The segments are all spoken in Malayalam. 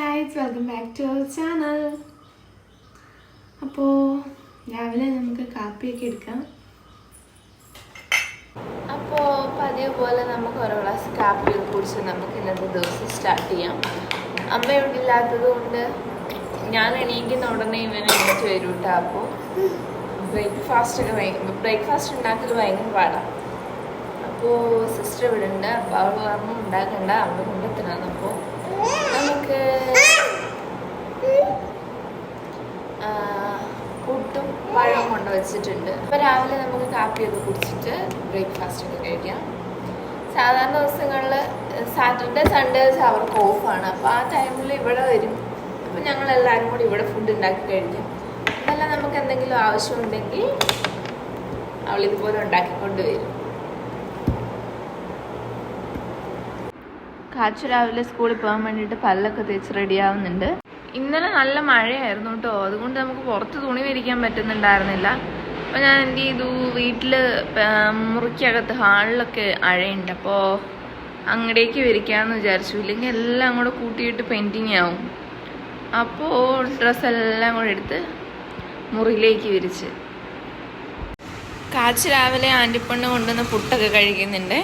Guys, welcome back to our channel. അപ്പോൾ രാവിലെ നമുക്ക് കാപ്പിയൊക്കെ എടുക്കാം. അപ്പോൾ പതിവ് പോലെ നമുക്ക് ഓരോ ഗ്ലാസ് കാപ്പിയൊക്കെ കുടിച്ച് നമുക്ക് ഇന്നത്തെ ദിവസം സ്റ്റാർട്ട് ചെയ്യാം. അമ്മ ഇവിടെ ഇല്ലാത്തത് കൊണ്ട് ഞാൻ എണീക്കുന്ന ഉടനെ ഇവനെ എണീറ്റ് വരും കേട്ടോ. അപ്പോൾ ബ്രേക്ക്ഫാസ്റ്റ് ഉണ്ടാക്കൽ ഭയങ്കര പാടാണ്. അപ്പോൾ സിസ്റ്റർ ഇവിടെ ഉണ്ട്. അപ്പോൾ അവൾ പറഞ്ഞു ഉണ്ടാക്കണ്ട, അമ്മ കൊണ്ടെത്തണം. അപ്പോൾ നമുക്ക് പുട്ടും പഴവും കൊണ്ട് വെച്ചിട്ടുണ്ട്. അപ്പോൾ രാവിലെ നമുക്ക് കാപ്പിയൊക്കെ കുടിച്ചിട്ട് ബ്രേക്ക്ഫാസ്റ്റ് ഒക്കെ കഴിക്കാം. സാധാരണ ദിവസങ്ങളിൽ സാറ്റർഡേ സൺഡേസ് അവർക്ക് ഓഫാണ്. അപ്പോൾ ആ ടൈമിൽ ഇവിടെ വരും. അപ്പോൾ ഞങ്ങളെല്ലാവരും കൂടി ഇവിടെ ഫുഡ് ഉണ്ടാക്കി കഴിക്കും. അതല്ല നമുക്ക് എന്തെങ്കിലും ആവശ്യമുണ്ടെങ്കിൽ അവളിതുപോലെ ഉണ്ടാക്കിക്കൊണ്ട് വരും. കാച്ചു രാവിലെ സ്കൂളിൽ പോകാൻ വേണ്ടിയിട്ട് പല്ലൊക്കെ തേച്ച് റെഡിയാവുന്നുണ്ട്. ഇന്നലെ നല്ല മഴയായിരുന്നു കേട്ടോ, അതുകൊണ്ട് നമുക്ക് പുറത്ത് തുണി വിരിക്കാൻ പറ്റുന്നുണ്ടായിരുന്നില്ല. അപ്പോൾ ഞാൻ എന്ത് ചെയ്തു, വീട്ടിൽ മുറിക്കകത്ത് ഹാളിലൊക്കെ അഴയുണ്ട്. അപ്പോൾ അങ്ങടേക്ക് വിരിക്കാമെന്ന് വിചാരിച്ചു. ഇല്ലെങ്കിൽ എല്ലാം കൂടെ കൂട്ടിയിട്ട് പെയിൻറ്റിങ് ആവും. അപ്പോൾ ഡ്രസ്സെല്ലാം കൂടെ എടുത്ത് മുറിയിലേക്ക് വിരിച്ച്. കാച്ചു രാവിലെ ആൻറ്റിപ്പണ്ണ് കൊണ്ടുവന്ന് പുട്ടൊക്കെ കഴിക്കുന്നുണ്ട്.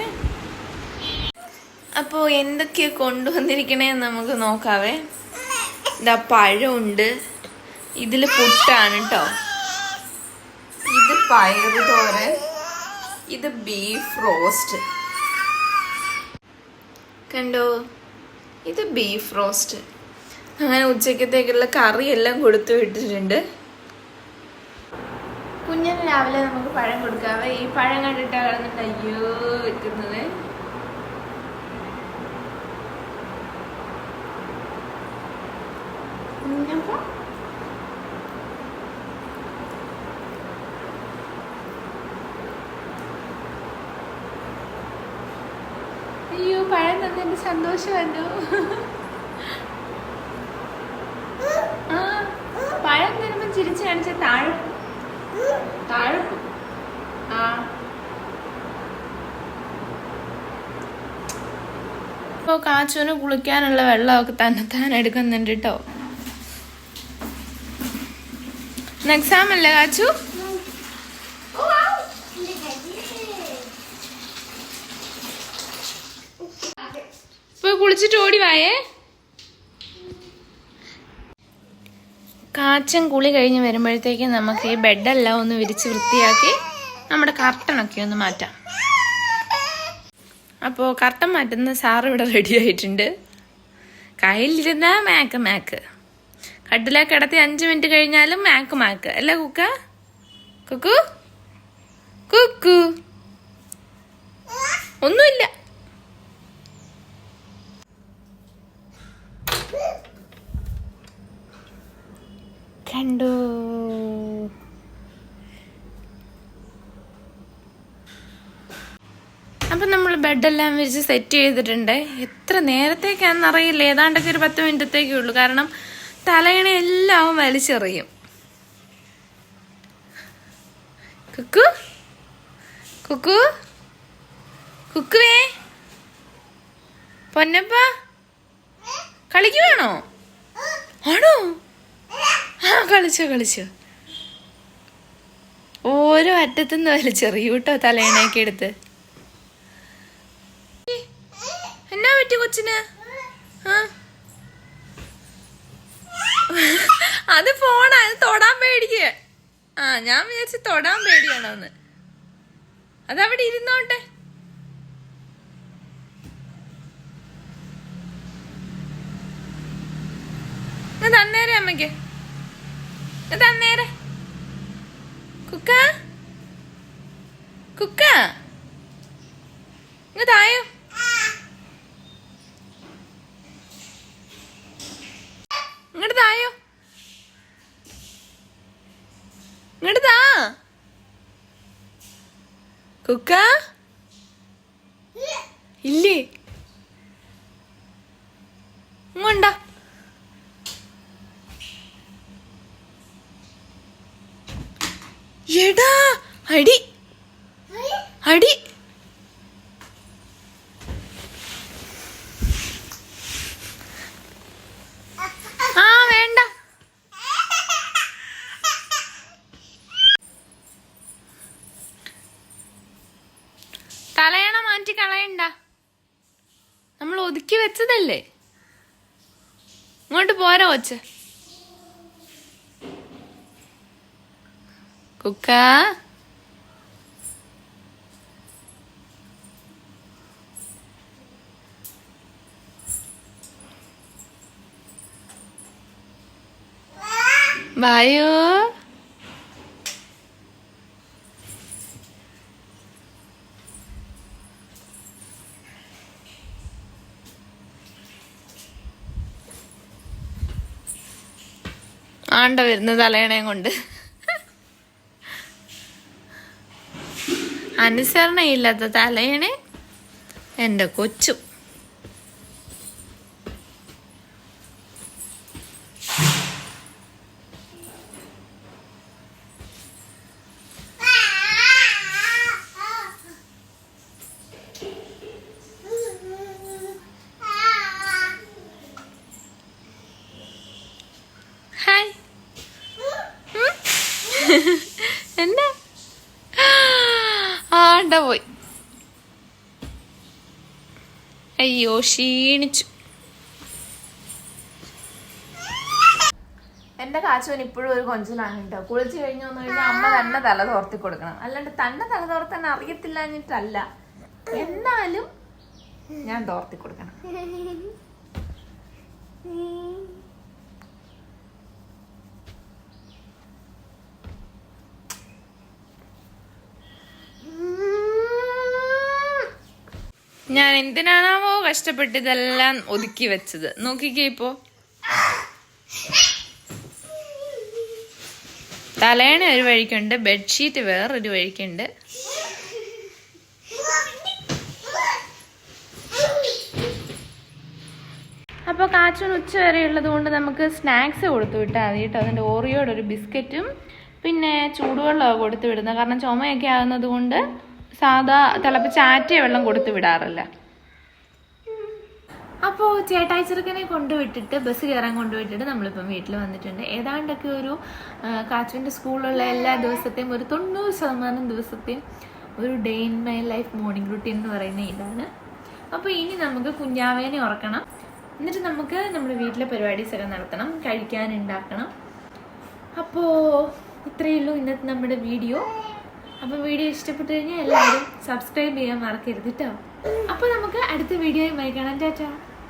അപ്പോൾ എന്തൊക്കെയാണ് കൊണ്ടുവന്നിരിക്കണേന്ന് നമുക്ക് നോക്കാവേ. ഇതാ പഴമുണ്ട്, ഇതിൽ പുട്ടാണ് കേട്ടോ, ഇത് പയറ് തോരൻ, ഇത് ബീഫ് റോസ്റ്റ് കണ്ടോ, ഇത് ബീഫ് റോസ്റ്റ്. അങ്ങനെ ഉച്ചക്കത്തേക്കുള്ള കറിയെല്ലാം കൊടുത്തു വിട്ടിട്ടുണ്ട്. കുഞ്ഞിന് രാവിലെ നമുക്ക് പഴം കൊടുക്കാവേ. ഈ പഴം കണ്ടിട്ടാണ് കിടന്നിട്ട് അയ്യോ വെക്കുന്നത്. അയ്യോ, പഴം തന്നതിന്റെ സന്തോഷമല്ലോ. ആ, പഴം തരുമ്പോ ചിരിച്ചു കാണിച്ച താഴെ ആ. ഇപ്പോൾ കാച്ചുവിന് കുളിക്കാനുള്ള വെള്ളമൊക്കെ തന്നെത്താൻ എടുക്കുന്നുണ്ട് കേട്ടോ. എക്സാം അല്ലേ കാച്ചു? ഇപ്പൊ കുളിച്ചിട്ട് ഓടി വായേ. കാച്ചൻ കുളി കഴിഞ്ഞ് വരുമ്പോഴത്തേക്കും നമുക്ക് ഈ ബെഡെല്ലാം ഒന്ന് വിരിച്ച് വൃത്തിയാക്കി നമ്മുടെ കർട്ടനൊക്കെ ഒന്ന് മാറ്റാം. അപ്പോൾ കർട്ടൻ മാറ്റുന്ന സാറ് ഇവിടെ റെഡി ആയിട്ടുണ്ട്. കയ്യിലിരുന്നാ മാക്ക് കട്ടിലേക്ക് കിടത്തി 5 മിനിറ്റ് കഴിഞ്ഞാലും മാക്ക് അല്ലേ കുക്ക? കുക്കു കുക്കു ഒന്നുമില്ല. കണ്ടു. അപ്പം നമ്മൾ ബെഡെല്ലാം വിരിച്ച് സെറ്റ് ചെയ്തിട്ടുണ്ട്. എത്ര നേരത്തേക്കാണെന്നറിയില്ല, ഏതാണ്ടൊക്കെ ഒരു 10 മിനിറ്റത്തേക്കേ ഉള്ളൂ. കാരണം തലയണ എല്ലാം വലിച്ചെറിയും. കുക്കു കുക്കു കുക്കുവേ, പൊന്നപ്പ കളിക്കുവാണോ? ആണോ? ആ, കളിച്ചോ. ഓരോ അറ്റത്തുനിന്ന് വലിച്ചെറിയും കേട്ടോ തലയണയൊക്കെ എടുത്ത്. എന്നാ പറ്റി കൊച്ചിന്? ആ, അത് ഫോണാ, അത് തൊടാൻ പേടിക്കുക. ആ, ഞാൻ വിചാരിച്ചു തൊടാൻ പേടിയാണോന്ന്. അതവിടെ ഇരുന്നോട്ടെ. തന്നേരെ അമ്മയ്ക്ക്, തന്നേരെ. കുക്ക തായോ. ഇങ്ങോട്ട് തായോ, ഇങ്ങോട്ട് താ കുക്ക. ഇല്ലേ, ഇങ്ങോണ്ടാ. എടാ അടി അടി. ഒതുക്കി വെച്ചതല്ലേ. ഇങ്ങോട്ട് പോരാ കൊച്ച്. കുക്ക വായോ. ആണ്ട വരുന്ന തലയണയും കൊണ്ട്. അനുസരണയില്ലാത്ത തലയണേ എൻ്റെ കൊച്ചു. ഹായ്. എന്താ ആണ്ട പോയി. അയ്യോ ക്ഷീണിച്ചു. എന്റെ കാച്ചുവൻ ഇപ്പോഴും ഒരു കൊഞ്ചലാണ് കേട്ടോ. കുളിച്ചു കഴിഞ്ഞു വന്നു കഴിഞ്ഞാൽ അമ്മ തന്നെ തല തോർത്തി കൊടുക്കണം. അല്ലാണ്ട് തന്നെ തല തോർത്താൻ അറിയത്തില്ല എന്നിട്ടല്ല, എന്നാലും ഞാൻ തോർത്തി കൊടുക്കണം. ഞാൻ എന്തിനാണാവോ കഷ്ടപ്പെട്ട് ഇതെല്ലാം ഒതുക്കി വെച്ചത്. നോക്കിക്കേ, ഇപ്പോ തലേണ ഒരു വഴിക്കുണ്ട്, ബെഡ്ഷീറ്റ് വേറൊരു വഴിക്കുണ്ട്. അപ്പോൾ കാച്ചൂന് ഉച്ച വരെ ഉള്ളത് കൊണ്ട് നമുക്ക് സ്നാക്സ് കൊടുത്തു വിട്ടാൽ മതി കേട്ടോ. അതിൻ്റെ ഓറിയോയുടെ ഒരു ബിസ്ക്കറ്റും പിന്നെ ചൂടുവെള്ളമാണ് കൊടുത്തു വിടുന്നത്. കാരണം ചുമയൊക്കെ ആകുന്നത് കൊണ്ട് സാധാ തിളപ്പിച്ച് ആറ്റിയ വെള്ളം കൊടുത്തു വിടാറില്ല. അപ്പോൾ ചേട്ടായി ചെറുക്കനെ കൊണ്ടുവിട്ടിട്ട് ബസ് കയറാൻ കൊണ്ടുവിട്ടിട്ട് നമ്മളിപ്പം വീട്ടിൽ വന്നിട്ടുണ്ട്. ഏതാണ്ടൊക്കെ ഒരു കാച്ചുവിൻ്റെ സ്കൂളിലുള്ള എല്ലാ ദിവസത്തെയും ഒരു 90% ദിവസത്തെയും ഒരു day in my life morning routine എന്ന് പറയുന്ന ഇതാണ്. അപ്പോൾ ഇനി നമുക്ക് കുഞ്ഞാവേനെ ഉറക്കണം. എന്നിട്ട് നമുക്ക് നമ്മുടെ വീട്ടിലെ പരിപാടീസൊക്കെ നടത്തണം, കഴിക്കാനുണ്ടാക്കണം. അപ്പോൾ ഇത്രയേ ഉള്ളൂ ഇന്നത്തെ നമ്മുടെ വീഡിയോ. അപ്പോൾ വീഡിയോ ഇഷ്ടപ്പെട്ടു കഴിഞ്ഞാൽ എല്ലാവരും സബ്സ്ക്രൈബ് ചെയ്യാൻ മറക്കരുത് കേട്ടോ. അപ്പോൾ നമുക്ക് അടുത്ത വീഡിയോയുമായി കാണാം. ടാറ്റാ.